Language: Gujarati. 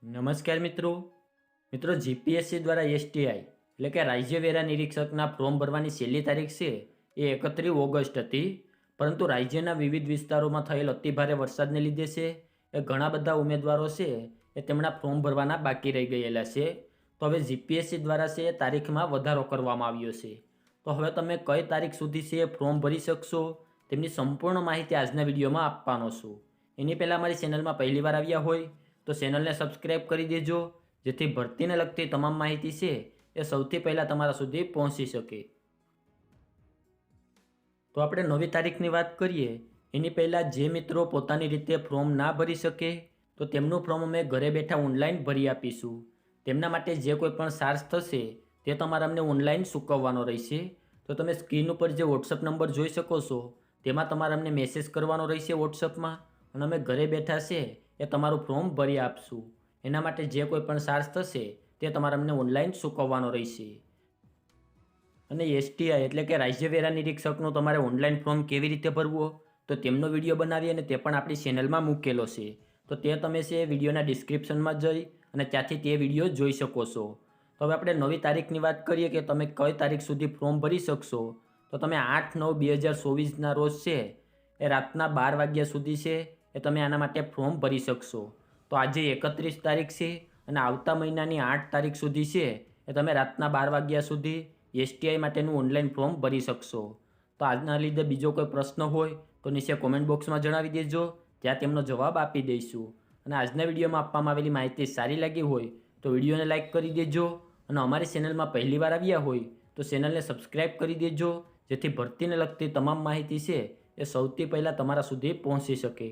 નમસ્કાર મિત્રો જીપીએસસી દ્વારા એસટીઆઈ એટલે કે રાજ્ય વેરા નિરીક્ષકના ફોર્મ ભરવાની છેલ્લી તારીખ છે એ 31 ઓગસ્ટ હતી, પરંતુ રાજ્યના વિવિધ વિસ્તારોમાં થયેલ અતિભારે વરસાદને લીધે છે એ ઘણા બધા ઉમેદવારો છે એ તેમના ફોર્મ ભરવાના બાકી રહી ગયેલા છે. તો હવે જીપીએસસી દ્વારા છે એ તારીખમાં વધારો કરવામાં આવ્યો છે. તો હવે તમે કઈ તારીખ સુધી છે એ ફોર્મ ભરી શકશો તેમની સંપૂર્ણ માહિતી આજના વિડીયોમાં આપવાનો છું. એની પહેલાં અમારી ચેનલમાં પહેલીવાર આવ્યા હોય તો ચેનલને સબસ્ક્રાઈબ કરી દેજો, જેથી ભરતીને લગતી તમામ માહિતી છે એ સૌથી પહેલાં તમારા સુધી પહોંચી શકે. તો આપણે નવી તારીખની વાત કરીએ એની પહેલાં જે મિત્રો પોતાની રીતે ફોર્મ ના ભરી શકે તો તેમનું ફોર્મ અમે ઘરે બેઠા ઓનલાઈન ભરી આપીશું. તેમના માટે જે કોઈ પણ ચાર્જ થશે તે તમારે અમને ઓનલાઈન ચૂકવવાનો રહેશે. તો તમે સ્ક્રીન ઉપર જે વોટ્સઅપ નંબર જોઈ શકો છો તેમાં તમારે અમને મેસેજ કરવાનો રહેશે વોટ્સઅપમાં, અને અમે ઘરે બેઠા છે એ તમારું ફોર્મ ભરી આપશું. એના માટે જે કોઈ પણ ચાર્જ થશે તે તમારે અમને ઓનલાઈન ચૂકવવાનો રહેશે. અને એસટીઆઈ એટલે કે રાજ્ય વેરા નિરીક્ષકનું તમારે ઓનલાઈન ફોર્મ કેવી રીતે ભરવું તો તેમનો વિડીયો બનાવી અને તે પણ આપણી ચેનલમાં મૂકેલો છે. તો તે તમે છે વિડીયોના ડિસ્ક્રિપ્શનમાં જઈ અને ત્યાંથી તે વિડીયો જોઈ શકો છો. તો હવે આપણે નવી તારીખની વાત કરીએ કે તમે કઈ તારીખ સુધી ફોર્મ ભરી શકશો. તો તમે 8/9/2024ના રોજ છે એ રાતના 12 વાગ્યા સુધી છે એ તમે આના માટે ફોર્મ ભરી શકશો. તો આજે 31 તારીખ છે અને આવતા મહિનાની 8 તારીખ સુધી છે એ તમે રાતના 12 વાગ્યા સુધી એસટીઆઈ માટેનું ઓનલાઈન ફોર્મ ભરી શકશો. તો આજના લીધે બીજો કોઈ પ્રશ્ન હોય તો નીચે કોમેન્ટ બોક્સમાં જણાવી દેજો, ત્યાં તેમનો જવાબ આપી દઈશું. અને આજના વિડીયોમાં આપવામાં આવેલી માહિતી સારી લાગી હોય તો વિડીયોને લાઇક કરી દેજો, અને અમારી ચેનલમાં પહેલીવાર આવ્યા હોય તો ચેનલને સબસ્ક્રાઈબ કરી દેજો, જેથી ભરતીને લગતી તમામ માહિતી છે એ સૌથી પહેલાં તમારા સુધી પહોંચી શકે.